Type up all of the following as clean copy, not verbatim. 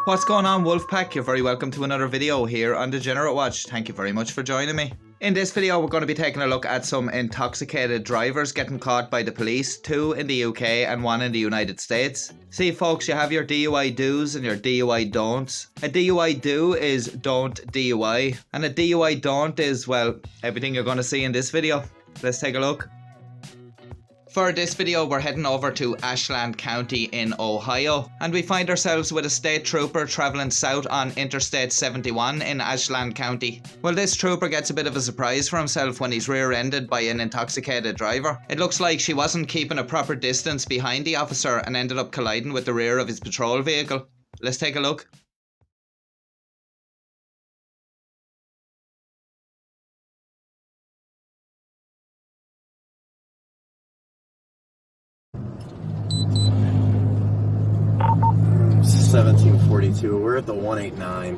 What's going on, Wolfpack? You're very welcome to another video here on Degenerate Watch. Thank you very much for joining me. In this video we're going to be taking a look at some intoxicated drivers getting caught by the police, 2 in the UK and 1 in the United States. See folks, you have your DUI do's and your DUI don'ts. A DUI do is don't DUI, and a DUI don't is, well, everything you're going to see in this video. Let's take a look. For this video we're heading over to Ashland County in Ohio, and we find ourselves with a state trooper travelling south on Interstate 71 in Ashland County. Well, this trooper gets a bit of a surprise for himself when he's rear-ended by an intoxicated driver. It looks like she wasn't keeping a proper distance behind the officer and ended up colliding with the rear of his patrol vehicle. Let's take a look. It's 1742. We're at the 189.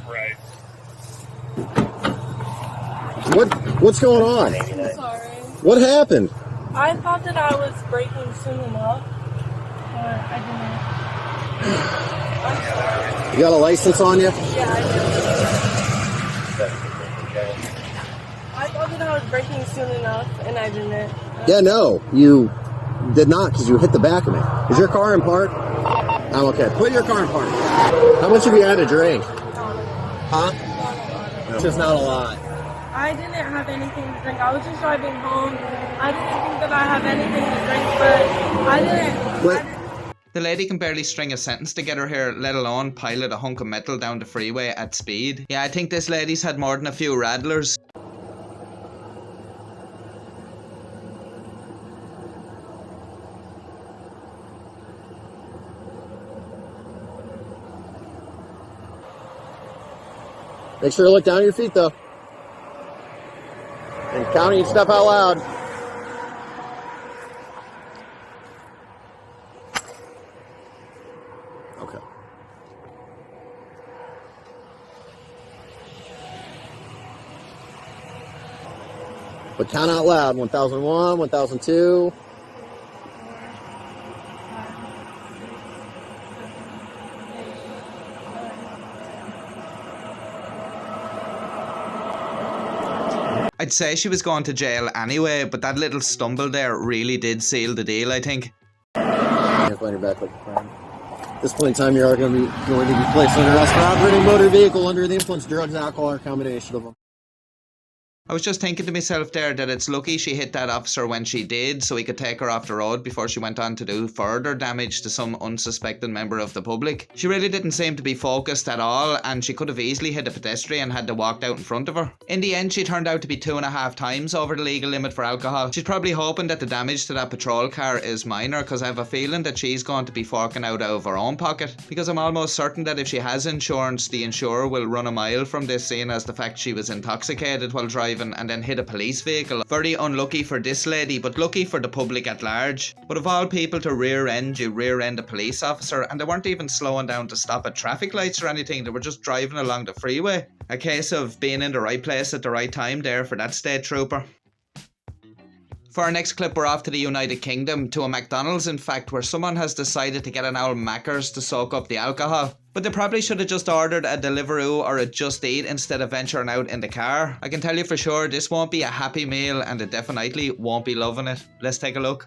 Right. What's going on? I'm sorry. What happened? I thought that I was braking soon enough, but I didn't. I'm sorry. You got a license on you? Yeah, I do. I thought that I was braking soon enough, and I didn't. Yeah, no, you did not, because you hit the back of me. Is your car in park? I'm okay. Put your car in park. How much have you had to drink? Huh? It's just not a lot. I didn't have anything to drink. I was just driving home. I didn't think that I have anything to drink, but I didn't. The lady can barely string a sentence together here, let alone pilot a hunk of metal down the freeway at speed. Yeah, I think this lady's had more than a few rattlers. Make sure you look down at your feet, though. And counting each step out loud. Okay. But count out loud. 1001, 1002. I'd say she was going to jail anyway, but that little stumble there really did seal the deal, I think. Hands behind your back like a friend. At this point in time, you are going to be placed under arrest for operating a motor vehicle under the influence of drugs, alcohol, or a combination of them. I was just thinking to myself there that it's lucky she hit that officer when she did, so he could take her off the road before she went on to do further damage to some unsuspecting member of the public. She really didn't seem to be focused at all, and she could have easily hit a pedestrian had they walked out in front of her. In the end, she turned out to be 2.5 times over the legal limit for alcohol. She's probably hoping that the damage to that patrol car is minor, because I have a feeling that she's going to be forking out of her own pocket, because I'm almost certain that if she has insurance, the insurer will run a mile from this, seeing as the fact she was intoxicated while driving and then hit a police vehicle. Very unlucky for this lady, but lucky for the public at large. But of all people to rear-end, you rear-end a police officer, and they weren't even slowing down to stop at traffic lights or anything, they were just driving along the freeway. A case of being in the right place at the right time there for that state trooper. For our next clip, we're off to the United Kingdom, to a McDonald's in fact, where someone has decided to get an old Macca's to soak up the alcohol. But they probably should have just ordered a Deliveroo or a Just Eat instead of venturing out in the car. I can tell you for sure this won't be a happy meal, and they definitely won't be loving it. Let's take a look.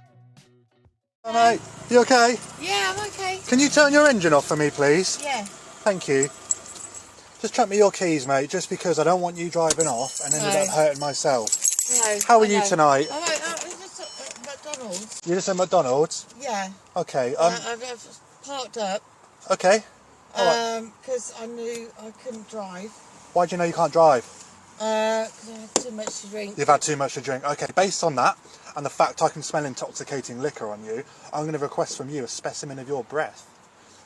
Hi mate, you okay? Yeah, I'm okay. Can you turn your engine off for me please? Yeah. Thank you. Just chuck me your keys mate, just because I don't want you driving off and ended up hurting myself. No. How are you tonight? I was just at McDonald's. You're just at McDonald's? Yeah. Okay, I've just parked up. okay. Alright. Because I knew I couldn't drive. Why do you know you can't drive? Because I had too much to drink. You've had too much to drink. Okay, based on that, and the fact I can smell intoxicating liquor on you, I'm going to request from you a specimen of your breath,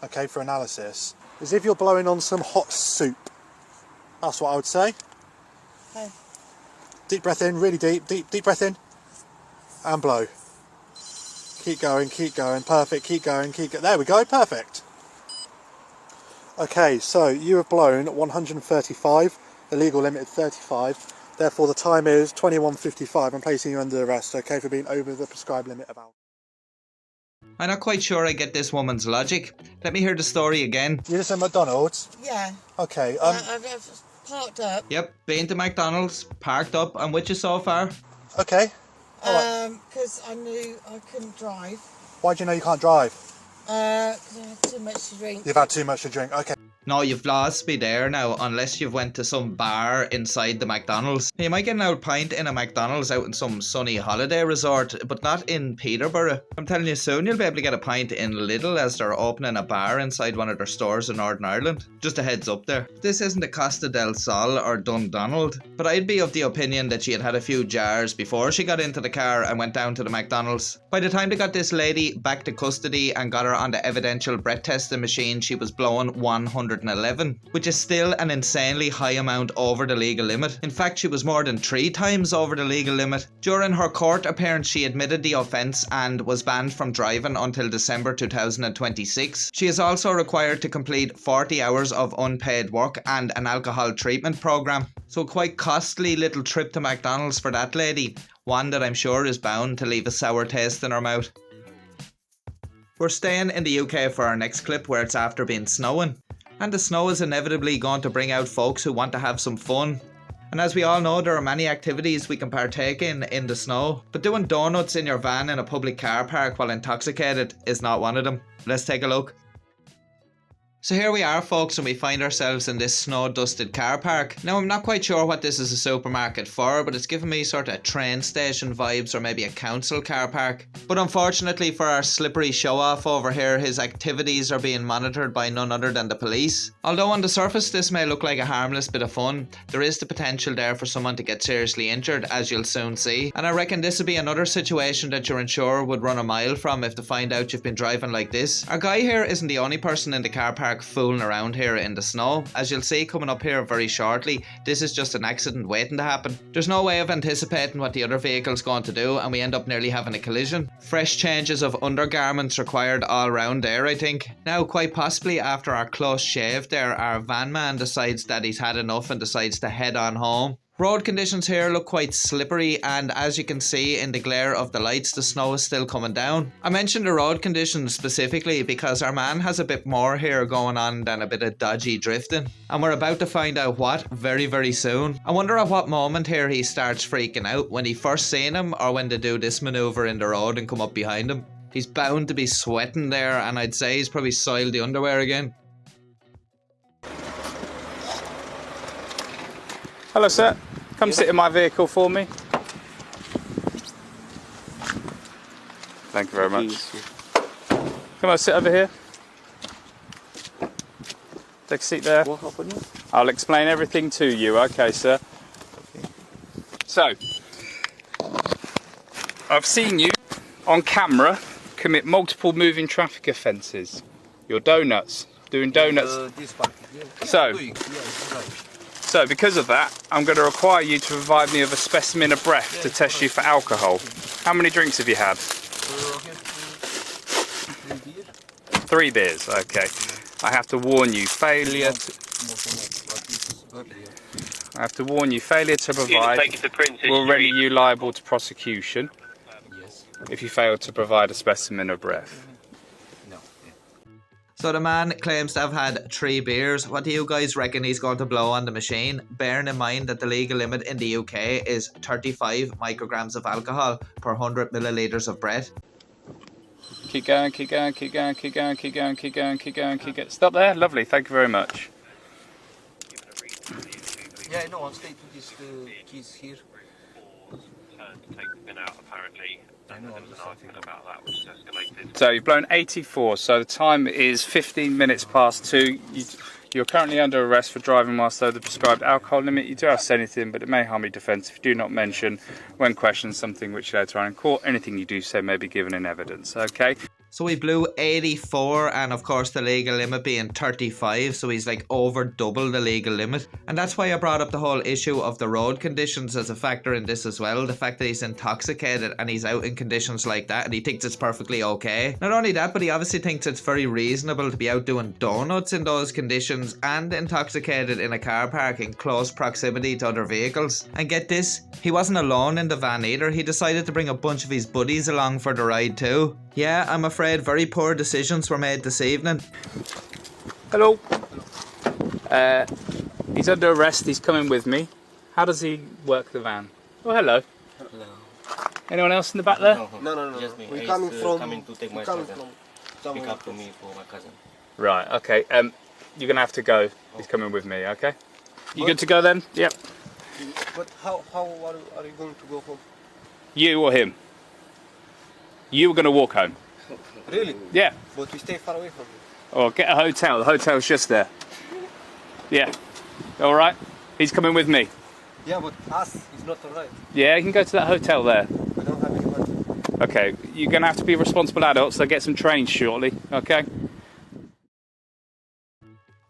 okay, for analysis. As if you're blowing on some hot soup. That's what I would say. Okay. Deep breath in, really deep, deep breath in, and blow. Keep going, perfect, keep going, there we go, perfect. Okay, so you have blown 135, the legal limit is 35. Therefore, the time is 21:55. I'm placing you under arrest, okay, for being over the prescribed limit of alcohol. I'm not quite sure I get this woman's logic. Let me hear the story again. You're just at McDonald's? Yeah. Okay, I've parked up. Yep, been to McDonald's, parked up. I'm with you so far. okay. Because I knew I couldn't drive. Why do you know you can't drive? Because I had too much to drink. You've had too much to drink, okay. No, you've lost me there now, unless you've went to some bar inside the McDonald's. You might get an old pint in a McDonald's out in some sunny holiday resort, but not in Peterborough. I'm telling you, soon you'll be able to get a pint in Lidl as they're opening a bar inside one of their stores in Northern Ireland. Just a heads up there. This isn't a Costa del Sol or Dundonald, but I'd be of the opinion that she had had a few jars before she got into the car and went down to the McDonald's. By the time they got this lady back to custody and got her on the evidential breath testing machine, she was blowing 111, which is still an insanely high amount over the legal limit. In fact, she was more than 3 times over the legal limit. During her court appearance, she admitted the offence and was banned from driving until December 2026. She is also required to complete 40 hours of unpaid work and an alcohol treatment programme. So quite costly little trip to McDonald's for that lady. One that I'm sure is bound to leave a sour taste in her mouth. We're staying in the UK for our next clip where it's after being snowing. And the snow is inevitably going to bring out folks who want to have some fun. And as we all know, there are many activities we can partake in the snow. But doing donuts in your van in a public car park while intoxicated is not one of them. Let's take a look. So here we are, folks, and we find ourselves in this snow-dusted car park. Now, I'm not quite sure what this is a supermarket for, but it's giving me sort of train station vibes or maybe a council car park. But unfortunately for our slippery show-off over here, his activities are being monitored by none other than the police. Although on the surface this may look like a harmless bit of fun, there is the potential there for someone to get seriously injured, as you'll soon see. And I reckon this would be another situation that your insurer would run a mile from if they find out you've been driving like this. Our guy here isn't the only person in the car park fooling around here in the snow. As you'll see coming up here very shortly, this is just an accident waiting to happen. There's no way of anticipating what the other vehicle's going to do, and we end up nearly having a collision. Fresh changes of undergarments required all round there, I think. Now, quite possibly after our close shave there, our van man decides that he's had enough and decides to head on home. Road conditions here look quite slippery, and as you can see in the glare of the lights, the snow is still coming down. I mentioned the road conditions specifically because our man has a bit more here going on than a bit of dodgy drifting, and we're about to find out what very, very soon. I wonder at what moment here he starts freaking out, when he first seen him or when they do this manoeuvre in the road and come up behind him. He's bound to be sweating there, and I'd say he's probably soiled the underwear again. Hello sir, come sit in my vehicle for me. Thank you very much. Come on, sit over here. Take a seat there. I'll explain everything to you, okay sir. So, I've seen you on camera commit multiple moving traffic offences. You're donuts, doing donuts. So because of that, I'm going to require you to provide me with a specimen of breath to test you for alcohol. How many drinks have you had? 3 beers, okay. I have to warn you, failure to provide will render you liable to prosecution if you fail to provide a specimen of breath. So the man claims to have had 3 beers. What do you guys reckon he's going to blow on the machine? Bearing in mind that the legal limit in the UK is 35 micrograms of alcohol per 100 millilitres of breath. Keep going, keep going, keep going, keep going, keep going, keep going, keep going, keep going. Stop there, lovely, thank you very much. Yeah, no, I'll stay to these keys here. Take the bin out apparently. And there was an argument about that which escalated. So you've blown 84, so the time is 15 minutes past 2. You're currently under arrest for driving whilst over the prescribed alcohol limit. You do have to say anything, but it may harm your defence if you do not mention, when questioned, something which later on in court, anything you do say may be given in evidence, okay? So he blew 84, and of course the legal limit being 35, so he's like over double the legal limit. And that's why I brought up the whole issue of the road conditions as a factor in this as well. The fact that he's intoxicated and he's out in conditions like that, and he thinks it's perfectly okay. Not only that, but he obviously thinks it's very reasonable to be out doing donuts in those conditions and intoxicated in a car park in close proximity to other vehicles. And get this, he wasn't alone in the van either. He decided to bring a bunch of his buddies along for the ride too. Yeah, I'm afraid very poor decisions were made this evening. Hello. He's under arrest. He's coming with me. How does he work the van? Oh, hello. Hello. Anyone else in the back there? No. Just me. We're I coming used from- coming to take my coming cousin. from Pick up to me for my cousin. Right, okay. You're going to have to go. He's coming with me, okay? You good to go then? Yep. But how are you going to go home? You or him? You were going to walk home. Really? Yeah. But we stay far away from you. Or get a hotel. The hotel's just there. Yeah. All right. He's coming with me. Yeah, but us is not alright. Yeah, you can go to that hotel there. We don't have any money. Okay. You're going to have to be responsible adults, so get some trains shortly, okay?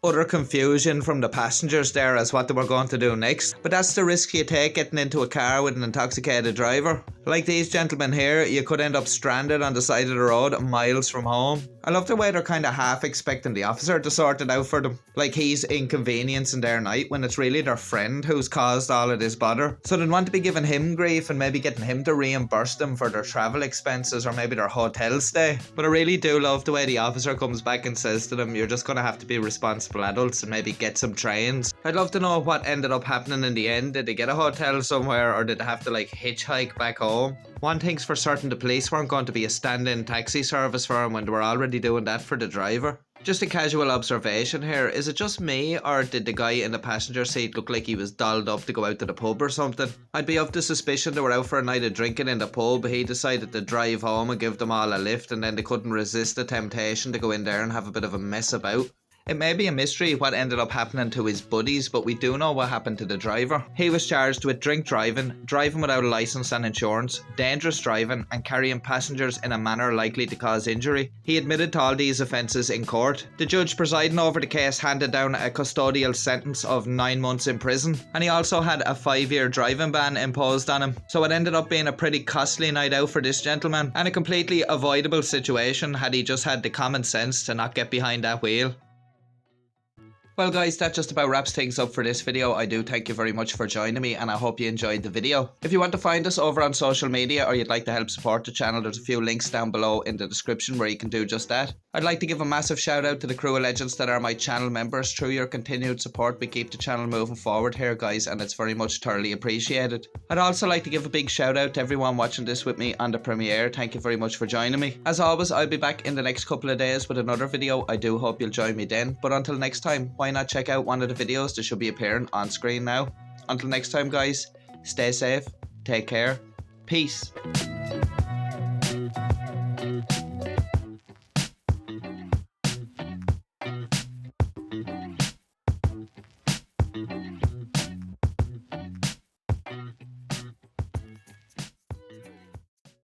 Utter confusion from the passengers there as what they were going to do next. But that's the risk you take getting into a car with an intoxicated driver. Like these gentlemen here, you could end up stranded on the side of the road miles from home. I love the way they're kind of half expecting the officer to sort it out for them. Like he's inconveniencing their night when it's really their friend who's caused all of this bother. So they'd want to be giving him grief and maybe getting him to reimburse them for their travel expenses or maybe their hotel stay. But I really do love the way the officer comes back and says to them, you're just going to have to be responsible adults and maybe get some trains. I'd love to know what ended up happening in the end. Did they get a hotel somewhere or did they have to like hitchhike back home? One thing's for certain, the police weren't going to be a stand-in taxi service for him when they were already doing that for the driver. Just a casual observation here, is it just me or did the guy in the passenger seat look like he was dolled up to go out to the pub or something? I'd be of the suspicion they were out for a night of drinking in the pub, but he decided to drive home and give them all a lift, and then they couldn't resist the temptation to go in there and have a bit of a mess about. It may be a mystery what ended up happening to his buddies, but we do know what happened to the driver. He was charged with drink driving, driving without a licence and insurance, dangerous driving, and carrying passengers in a manner likely to cause injury. He admitted to all these offences in court. The judge presiding over the case handed down a custodial sentence of 9 months in prison, and he also had a 5-year driving ban imposed on him. So it ended up being a pretty costly night out for this gentleman, and a completely avoidable situation had he just had the common sense to not get behind that wheel. Well guys, that just about wraps things up for this video. I do thank you very much for joining me and I hope you enjoyed the video. If you want to find us over on social media or you'd like to help support the channel, there's a few links down below in the description where you can do just that. I'd like to give a massive shout out to the crew of legends that are my channel members. Through your continued support we keep the channel moving forward here guys, and it's very much thoroughly appreciated. I'd also like to give a big shout out to everyone watching this with me on the premiere. Thank you very much for joining me. As always, I'll be back in the next couple of days with another video. I do hope you'll join me then, but until next time, why not check out one of the videos that should be appearing on screen now. Until next time guys, stay safe, take care, peace.